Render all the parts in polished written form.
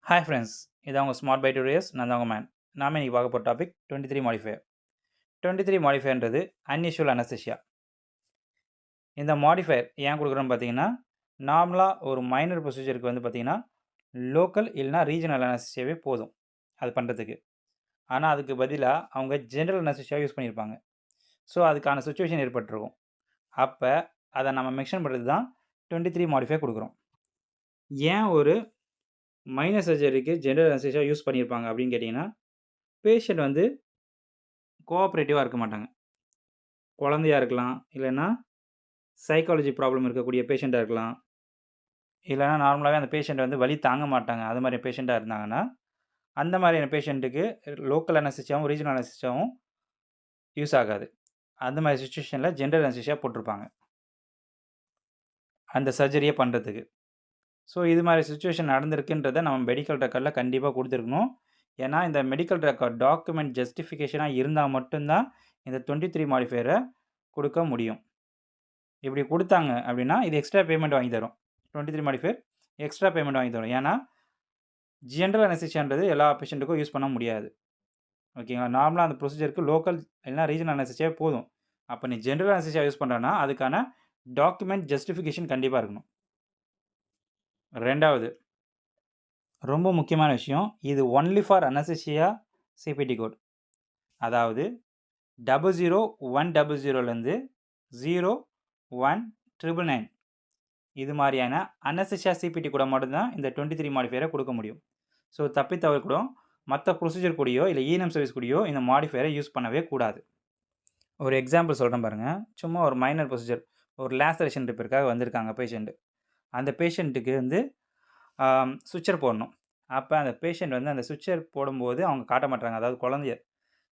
Hi friends, இதான் உங்கள் smart by today's. நான் தான் உங்கள் மேன். நாம இன்னைக்கு பார்க்க போகிற டாபிக் 23 மாடிஃபையர். 23 மாடிஃபையர்ன்றது அன்யூஷுவல் அனஸ்தீசியா. இந்த மாடிஃபையர் ஏன் கொடுக்குறோன்னு பார்த்தீங்கன்னா, நார்மலா ஒரு மைனர் ப்ரொசீஜருக்கு வந்து பார்த்தீங்கன்னா, லோக்கல் இல்லைனா ரீஜனல் அனஸ்தீசியாவே போதும் அது பண்ணுறதுக்கு. ஆனால் அதுக்கு பதிலாக அவங்க ஜெனரல் அனஸ்தீசியா யூஸ் பண்ணியிருப்பாங்க. ஸோ அதுக்கான சுச்சுவேஷன் ஏற்பட்டிருக்கும். அப்போ அதை நம்ம மென்ஷன் பண்ணுறது தான் 23 மாடிஃபையர் கொடுக்குறோம். ஏன் ஒரு மைனர் சர்ஜரிக்கு ஜெனரல் அனஸ்தீசியா யூஸ் பண்ணியிருப்பாங்க அப்படின்னு கேட்டிங்கன்னா, பேஷண்ட் வந்து கோஆப்பரேட்டிவாக இருக்க மாட்டாங்க. குழந்தையா இருக்கலாம், இல்லைன்னா சைக்காலஜி ப்ராப்ளம் இருக்கக்கூடிய பேஷண்ட்டா இருக்கலாம். இல்லைனா நார்மலாவே அந்த பேஷண்ட் வந்து வலி தாங்க மாட்டாங்க. அது மாரி பேஷண்ட்டா இருந்தாங்கன்னா, அந்த மாதிரியான பேஷண்ட்டுக்கு லோக்கல் அனஸ்தீசியாவும், ரீஜனல் அனஸ்தீசியாவும் யூஸ் ஆகாது. அந்த மாரி சிச்சுவேஷன்ல ஜெனரல் அனஸ்தீசியா போட்டிருப்பாங்க. அந்த சர்ஜரிய பண்ணுறதுக்கு. ஸோ இது மாரி சிச்சுவேஷன் நடந்திருக்குன்றத நம்ம மெடிக்கல் ரெக்கார்ட்ல கண்டிப்பா குடுத்துருக்கணும். ஏன்னா, இந்த மெடிக்கல் ரெக்கார்ட் டாக்குமெண்ட் ஜஸ்டிஃபிகேஷனா இருந்தா மட்டும் தான் இந்த 23 மாடிஃபையர குடுக்க முடியும். இப்படி குடுத்தாங்க அப்படின்னா, இது எக்ஸ்ட்ரா பேமெண்ட் வாங்கி தரும். 23 மாடிஃபையர் எக்ஸ்ட்ரா பேமெண்ட் வாங்கி தரும். ஏன்னா, ஜெனரல் அனஸ்தீசியான்றது எல்லா பேஷண்ட்டுக்கும் யூஸ் பண்ண முடியாது. ஓகேங்களா? நார்மலா அந்த ப்ரொசீஜருக்கு லோக்கல் இல்லனா ரீஜனல் அனஸ்தீசியாவே போதும். அப்ப நீ ஜெனரல் அனஸ்தீசியா யூஸ் பண்றன்னா, அதுக்கான டாக்குமெண்ட் ஜஸ்டிஃபிகேஷன் கண்டிப்பா இருக்கணும். 2வது ரொம்ப முக்கியமான விஷயம். இது only for anaesthesia CPT code. அதாவது 00100லேருந்து 01999 இது மாரியான அனஸ்தீசியா சிபிடி கூட மட்டும் தான் இந்த 23 மாடிஃபையர குடுக்க முடியும். ஸோ தப்பித்தவறி கூட மத்த ப்ரொசீஜர் கூடயோ, இல்ல இஎன்எம் சர்வீஸ் கூடயோ இந்த மாடிஃபையர யூஸ் பண்ணவே கூடாது. ஒரு எக்ஸாம்பிள் சொல்றேன் பாருங்க. சும்மா ஒரு மைனர் ப்ரொசீஜர். ஒரு லேசரேஷன் ரிப்பேர்க்காக வந்திருக்காங்க பேஷண்ட். அந்த பேஷண்ட்டுக்கு வந்து சுவிட்சர் போடணும். அப்ப அந்த பேஷண்ட் வந்து அந்த சுவிட்சர் போடும்போது அவங்க காட்ட மாட்றாங்க. அதாவது குழந்தைய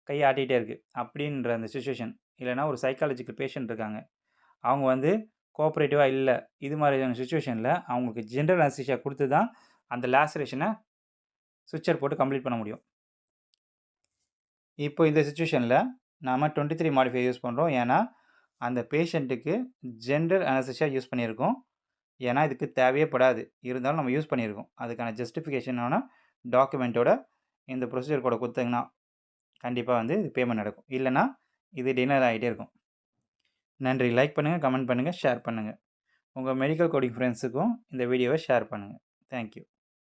கை ஆட்டிட்டே இருக்கு. அப்படின்ற அந்த சிச்சுவேஷன். இல்லன்னா ஒரு சைக்காலஜிக்கல் பேஷண்ட் இருக்காங்க. அவங்க வந்து கோஆப்பரேட்டிவா இல்ல. இது மாதிரியான சிச்சுவேஷன்ல அவங்களுக்கு ஜெனரல் அனஸ்தீசியா குடுத்து தான் அந்த லேசரேஷன சுவிட்சர் போட்டு கம்ப்ளீட் பண்ண முடியும். இப்போ இந்த சிச்சுவேஷன்ல நாம 23 மாடிஃபையர் யூஸ் பண்றோம். ஏன்னா, அந்த பேஷண்ட்டுக்கு ஜெனரல் அனஸ்தீசியா யூஸ் பண்ணியிருக்கோம். ஏன்னா, இதுக்கு தேவையே படாது. இருந்தாலும் நம்ம யூஸ் பண்ணியிருக்கோம். அதுக்கான ஜஸ்டிஃபிகேஷனான டாக்குமெண்ட்டோட இந்த ப்ரொசீஜர் கோட குடுத்தீங்கன்னா, கண்டிப்பா வந்து இது பேமெண்ட் நடக்கும். இல்லன்னா, இது டினர் ஆயிட்டே இருக்கும். நன்றி. லைக் பண்ணுங்க, கமெண்ட் பண்ணுங்க, ஷேர் பண்ணுங்க. உங்க மெடிக்கல் கோடிங் ஃப்ரெண்ட்ஸுக்கும் இந்த வீடியோவை ஷேர் பண்ணுங்க. Thank you.